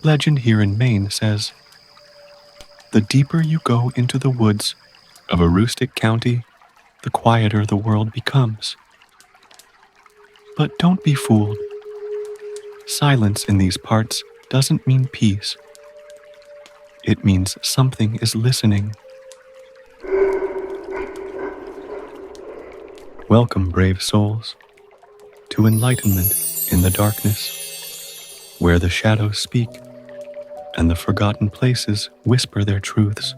Legend here in Maine says, "The deeper you go into the woods of Aroostook County, the quieter the world becomes." But don't be fooled. Silence in these parts doesn't mean peace. It means something is listening. Welcome, brave souls, to Enlightenment in the darkness, where the shadows speak and the forgotten places whisper their truths.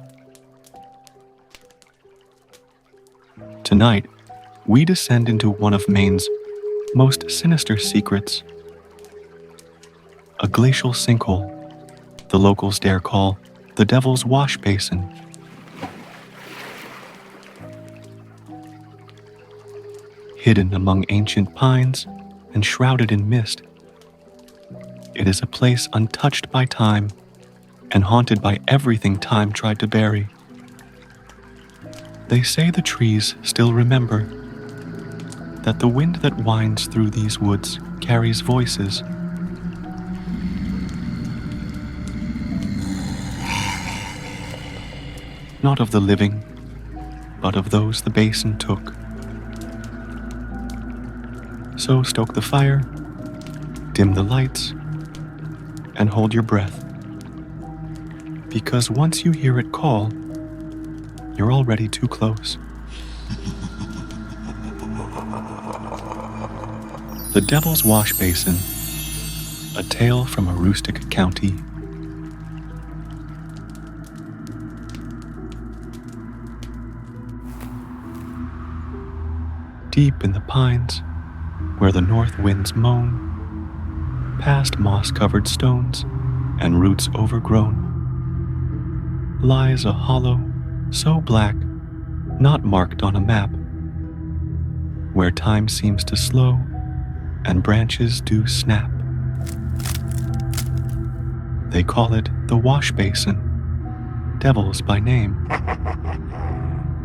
Tonight, we descend into one of Maine's most sinister secrets, a glacial sinkhole the locals dare call the Devil's Washbasin. Hidden among ancient pines and shrouded in mist, it is a place untouched by time and haunted by everything time tried to bury. They say the trees still remember, that the wind that winds through these woods carries voices. Not of the living, but of those the basin took. So stoke the fire, dim the lights, and hold your breath. Because once you hear it call, you're already too close. The Devil's Washbasin, a tale from Aroostook County. Deep in the pines, where the north winds moan, past moss-covered stones and roots overgrown, lies a hollow so black, not marked on a map, where time seems to slow and branches do snap. They call it the Washbasin, Devils by name,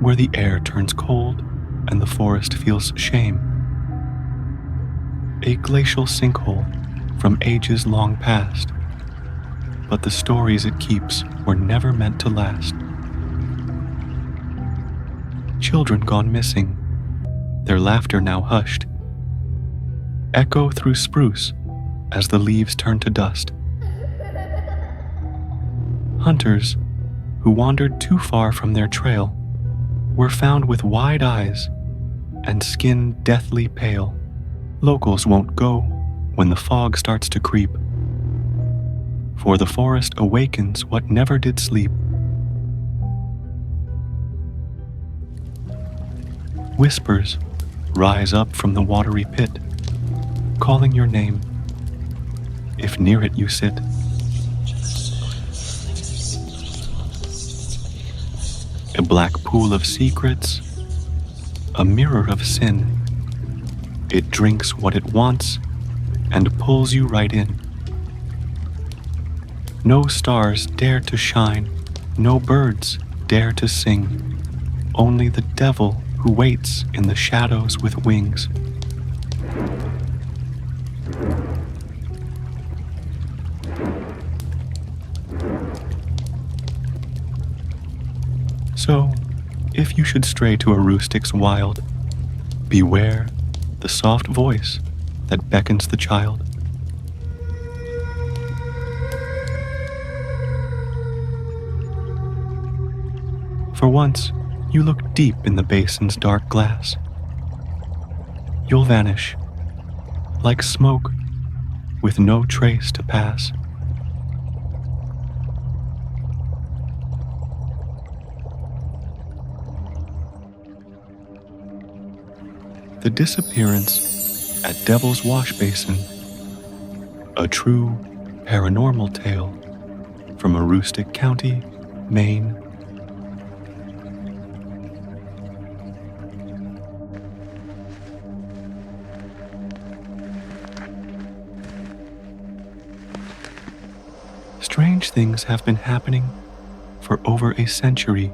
where the air turns cold and the forest feels shame. A glacial sinkhole from ages long past, but the stories it keeps were never meant to last. Children gone missing, their laughter now hushed, echo through spruce as the leaves turn to dust. Hunters who wandered too far from their trail were found with wide eyes and skin deathly pale. Locals won't go when the fog starts to creep, for the forest awakens what never did sleep. Whispers rise up from the watery pit, calling your name, if near it you sit. A black pool of secrets, a mirror of sin. It drinks what it wants and pulls you right in. No stars dare to shine, no birds dare to sing, only the devil who waits in the shadows with wings. So, if you should stray to Aroostook's wild, beware the soft voice that beckons the child. For once, you look deep in the basin's dark glass. You'll vanish, like smoke, with no trace to pass. The Disappearance at Devil's Washbasin, a true paranormal tale from Aroostook County, Maine. Strange things have been happening for over a century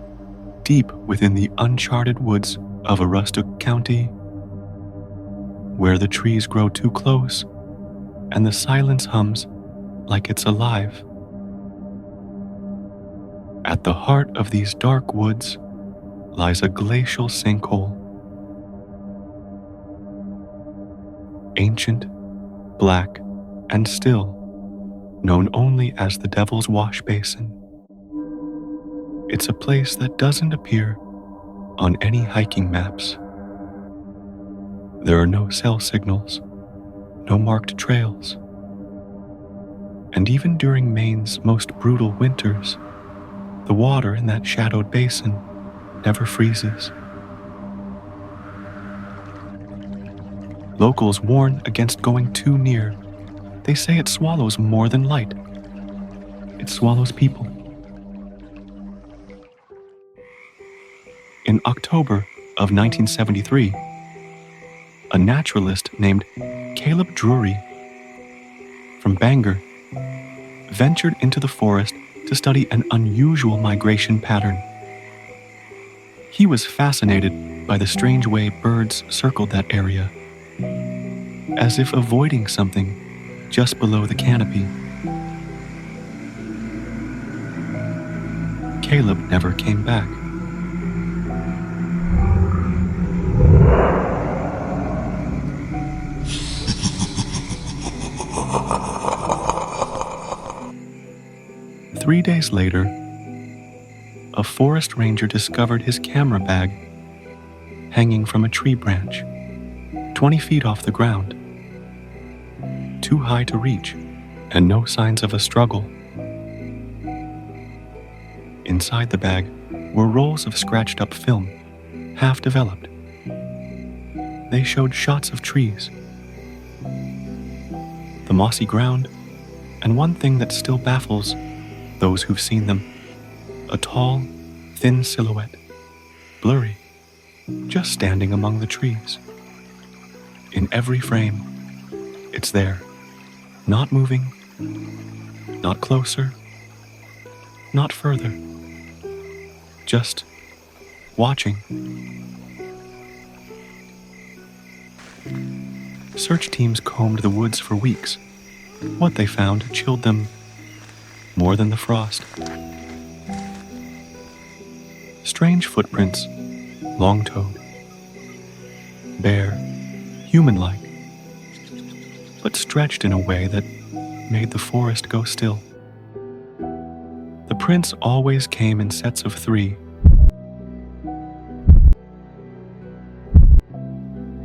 deep within the uncharted woods of Aroostook County, where the trees grow too close and the silence hums like it's alive. At the heart of these dark woods lies a glacial sinkhole. Ancient, black, and still, known only as the Devil's Washbasin. It's a place that doesn't appear on any hiking maps. There are no cell signals, no marked trails. And even during Maine's most brutal winters, the water in that shadowed basin never freezes. Locals warn against going too near. They say it swallows more than light. It swallows people. In October of 1973, a naturalist named Caleb Drury from Bangor ventured into the forest to study an unusual migration pattern. He was fascinated by the strange way birds circled that area, as if avoiding something just below the canopy. Caleb never came back. Three days later, a forest ranger discovered his camera bag hanging from a tree branch, 20 feet off the ground, too high to reach, and no signs of a struggle. Inside the bag were rolls of scratched up film, half developed. They showed shots of trees, the mossy ground, and one thing that still baffles those who've seen them, a tall, thin silhouette, blurry, just standing among the trees. In every frame, it's there, not moving, not closer, not further, just watching. Search teams combed the woods for weeks. What they found chilled them more than the frost. Strange footprints, long-toed, bare, human-like, but stretched in a way that made the forest go still. The prints always came in sets of 3,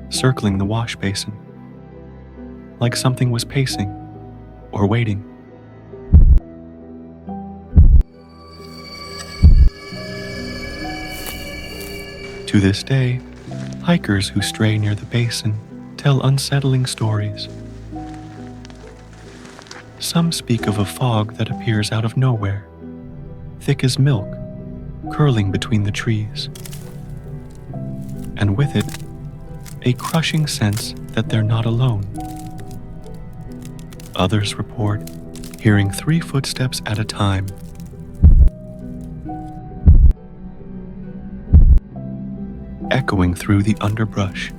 circling the wash basin, like something was pacing or waiting. To this day, hikers who stray near the basin tell unsettling stories. Some speak of a fog that appears out of nowhere, thick as milk, curling between the trees, and with it, a crushing sense that they're not alone. Others report hearing 3 footsteps at a time, echoing through the underbrush.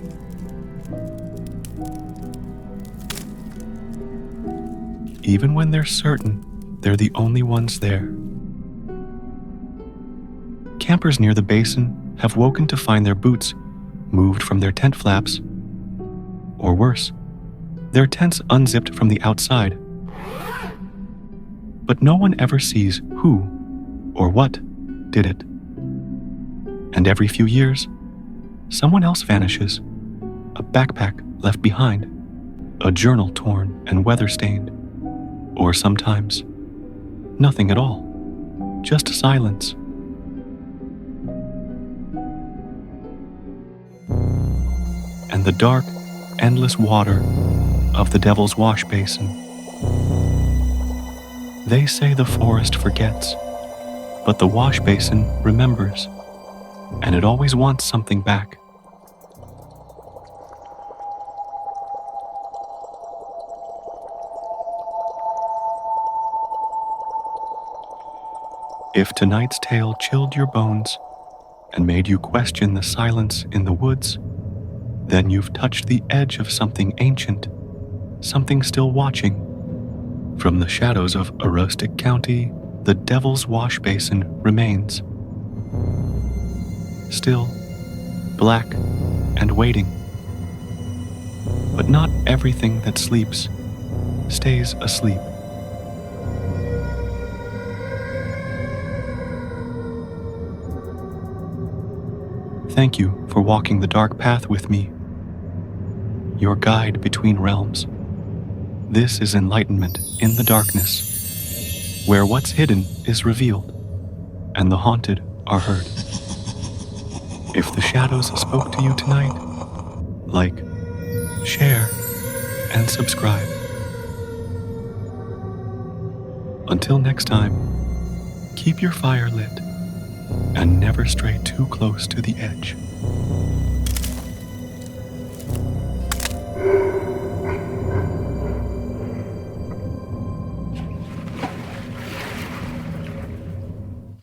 Even when they're certain they're the only ones there. Campers near the basin have woken to find their boots moved from their tent flaps, or worse, their tents unzipped from the outside. But no one ever sees who or what did it. And every few years, someone else vanishes, a backpack left behind, a journal torn and weather-stained, or sometimes nothing at all, just silence. And the dark, endless water of the Devil's Washbasin. They say the forest forgets, but the washbasin remembers, and it always wants something back. If tonight's tale chilled your bones and made you question the silence in the woods, then you've touched the edge of something ancient, something still watching. From the shadows of Aroostook County, the devil's wash basin remains, still, black, and waiting. But not everything that sleeps stays asleep. Thank you for walking the dark path with me, your guide between realms. This is Enlightenment in the darkness, where what's hidden is revealed, and the haunted are heard. If the shadows spoke to you tonight, like, share, and subscribe. Until next time, keep your fire lit and never stray too close to the edge.